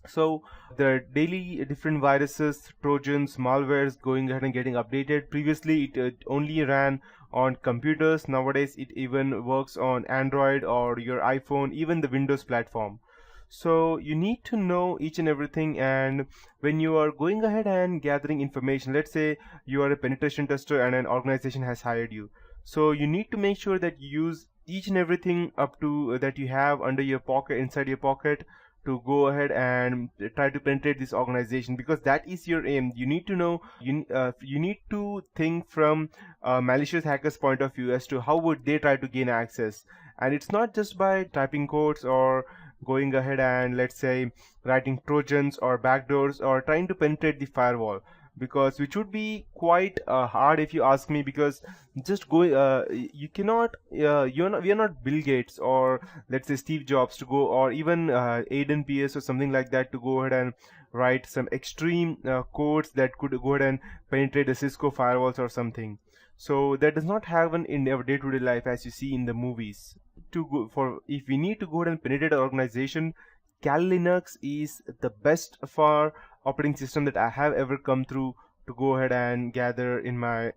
So there are daily different viruses, trojans, malwares going ahead and getting updated. Previously it only ran on computers. Nowadays it even works on Android or your iPhone, even the Windows platform. So you need to know each and everything. And when you are going ahead and gathering information, let's say you are a penetration tester and an organization has hired you, so you need to make sure that you use each and everything up to that you have under your pocket, inside your pocket, to go ahead and try to penetrate this organization, because that is your aim. You need to know, you need to think from a malicious hacker's point of view as to how would they try to gain access. And it's not just by typing codes or going ahead and, let's say, writing trojans or backdoors or trying to penetrate the firewall, because which would be quite hard if you ask me. Because just go you cannot we are not Bill Gates or, let's say, Steve Jobs to go, or even Aiden PS or something like that, to go ahead and write some extreme codes that could go ahead and penetrate the Cisco firewalls or something. So that does not happen in our day-to-day life as you see in the movies. To go for, if we need to go ahead and penetrate an organization, Kali Linux is the best for operating system that I have ever come through to go ahead and gather in my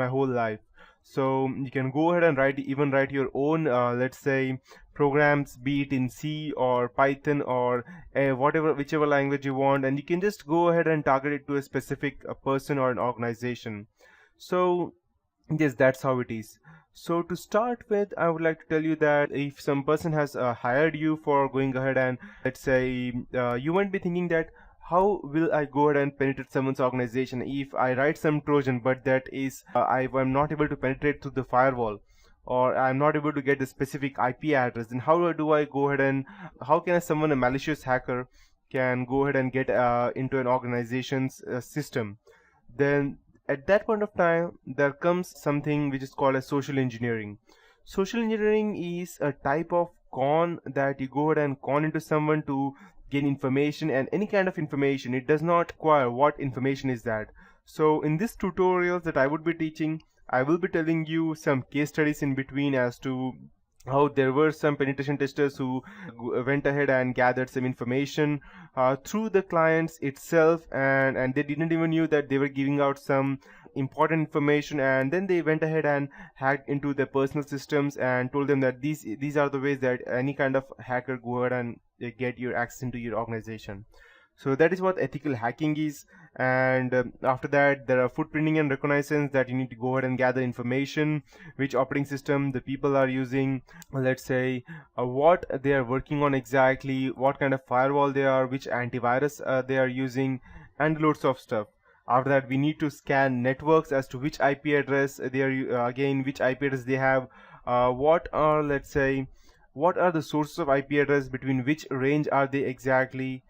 whole life. So you can go ahead and write your own, let's say, programs, be it in C or Python or whatever, whichever language you want, and you can just go ahead and target it to a specific person or an organization. So yes, that's how it is. So to start with, I would like to tell you that if some person has hired you for going ahead and, let's say, you might be thinking that how will I go ahead and penetrate someone's organization if I write some Trojan, but that is I'm not able to penetrate through the firewall, or I'm not able to get the specific IP address. Then how do I go ahead and how can someone, a malicious hacker, can go ahead and get into an organization's system? Then at that point of time there comes something which is called as social engineering. Social engineering is a type of con that you go ahead and con into someone to gain information, and any kind of information. It does not require what information is that. So in this tutorials that I would be teaching, I will be telling you some case studies in between as to how there were some penetration testers who went ahead and gathered some information through the clients itself, and they didn't even knew that they were giving out some important information, and then they went ahead and hacked into their personal systems and told them that these are the ways that any kind of hacker go ahead and get your access into your organization. So that is what ethical hacking is. And after that, there are footprinting and reconnaissance, that you need to go ahead and gather information, which operating system the people are using, let's say, what they are working on exactly, what kind of firewall they are, which antivirus they are using, and loads of stuff. After that, we need to scan networks as to which IP address they are again, which IP address they have, what are, let's say, what are the sources of IP address, between which range are they exactly,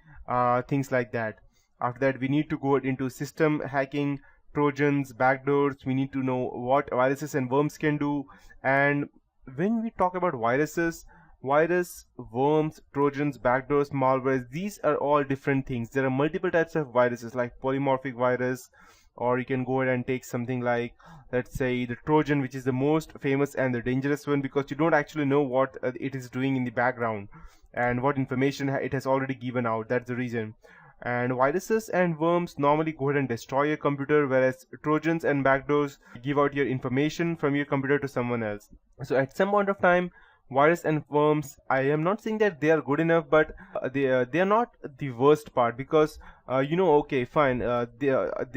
things like that. After that, we need to go into system hacking, trojans, backdoors. We need to know what viruses and worms can do. And when we talk about viruses, virus, worms, trojans, backdoors, malwares, these are all different things. There are multiple types of viruses, like polymorphic virus, or you can go ahead and take something like, let's say, the trojan, which is the most famous and the dangerous one, because you don't actually know what it is doing in the background and what information it has already given out. That's the reason. And viruses and worms normally go ahead and destroy your computer, whereas trojans and backdoors give out your information from your computer to someone else. So at some point of time, virus and worms, I am not saying that they are good enough, but they are not the worst part, because okay, fine,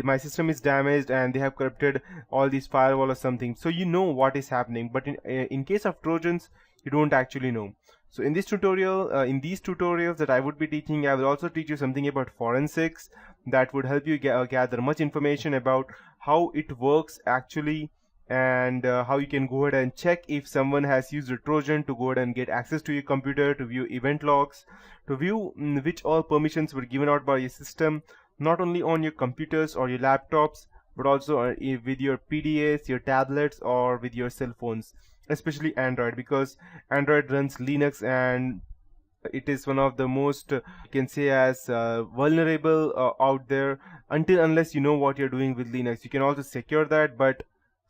my system is damaged and they have corrupted all these firewall or something, so you know what is happening. But in case of trojans, you don't actually know. So in this tutorial, in these tutorials that I would be teaching, I will also teach you something about forensics that would help you gather much information about how it works actually, and how you can go ahead and check if someone has used a Trojan to go ahead and get access to your computer, to view event logs, to view which all permissions were given out by your system, not only on your computers or your laptops, but also with your PDAs, your tablets, or with your cell phones, especially Android, because Android runs Linux, and it is one of the most you can say as vulnerable out there, until unless you know what you're doing with Linux. You can also secure that, but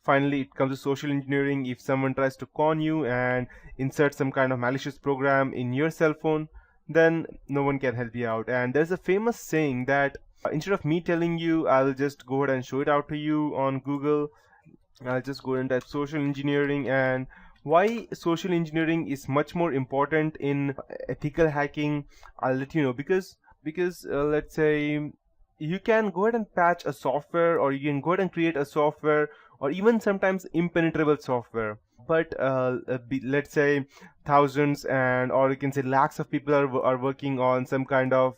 finally it comes to social engineering. If someone tries to con you and insert some kind of malicious program in your cell phone, then no one can help you out. And there's a famous saying that instead of me telling you, I'll just go ahead and show it out to you on Google. I'll just go and type social engineering, and why social engineering is much more important in ethical hacking. I'll let you know, because let's say you can go ahead and patch a software, or you can go ahead and create a software, or even sometimes impenetrable software. But let's say thousands, and or you can say lakhs of people are working on some kind of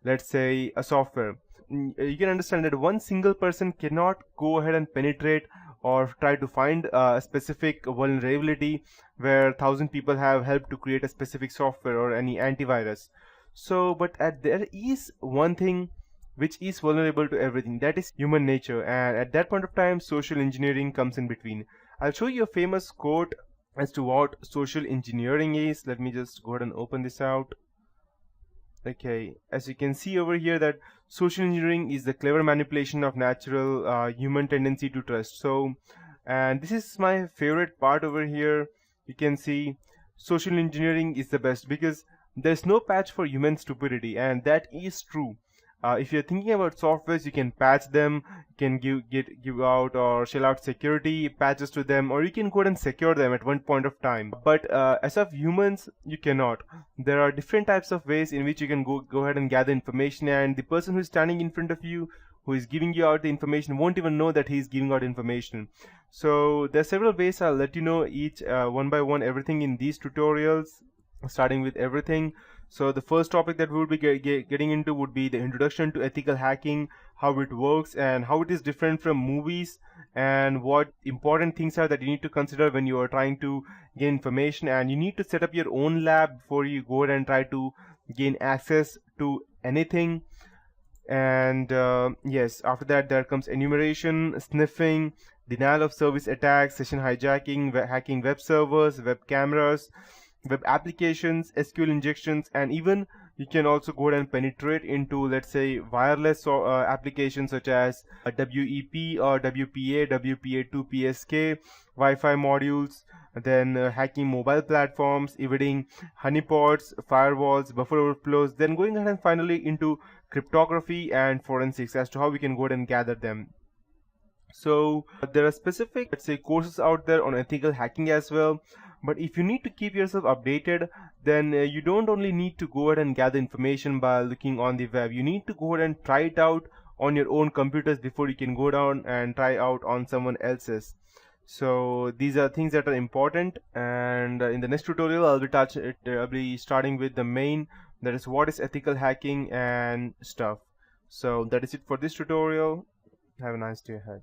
let's say a software. You can understand that one single person cannot go ahead and penetrate or try to find a specific vulnerability where 1,000 people have helped to create a specific software or any antivirus. So but there is one thing which is vulnerable to everything, that is human nature, and at that point of time social engineering comes in between. I'll show you a famous quote as to what social engineering is. Let me just go ahead and open this out. Okay, as you can see over here, that social engineering is the clever manipulation of natural human tendency to trust. So, and this is my favorite part over here. You can see social engineering is the best because there's no patch for human stupidity, and that is true. If you're thinking about softwares, you can patch them, you can give out or shell out security patches to them, or you can go ahead and secure them at one point of time. But as of humans, you cannot. There are different types of ways in which you can go ahead and gather information, and the person who's standing in front of you, who is giving you out the information, won't even know that he's giving out information. So there are several ways. I'll let you know each one by one everything in these tutorials, starting with everything. So the first topic that we would be getting into would be the introduction to ethical hacking, how it works and how it is different from movies, and what important things are that you need to consider when you are trying to gain information. And you need to set up your own lab before you go ahead and try to gain access to anything. And yes, after that there comes enumeration, sniffing, denial of service attacks, session hijacking, hacking web servers, web cameras, web applications, SQL injections, and even you can also go ahead and penetrate into, let's say, wireless applications such as WEP or WPA, WPA2 PSK, Wi-Fi modules, then hacking mobile platforms, evading honeypots, firewalls, buffer overflows, then going ahead and finally into cryptography and forensics as to how we can go ahead and gather them. So there are specific, let's say, courses out there on ethical hacking as well. But if you need to keep yourself updated, then you don't only need to go ahead and gather information by looking on the web. You need to go ahead and try it out on your own computers before you can go down and try out on someone else's. So these are things that are important, and in the next tutorial I'll be starting with the main, that is what is ethical hacking and stuff. So that is it for this tutorial. Have a nice day ahead.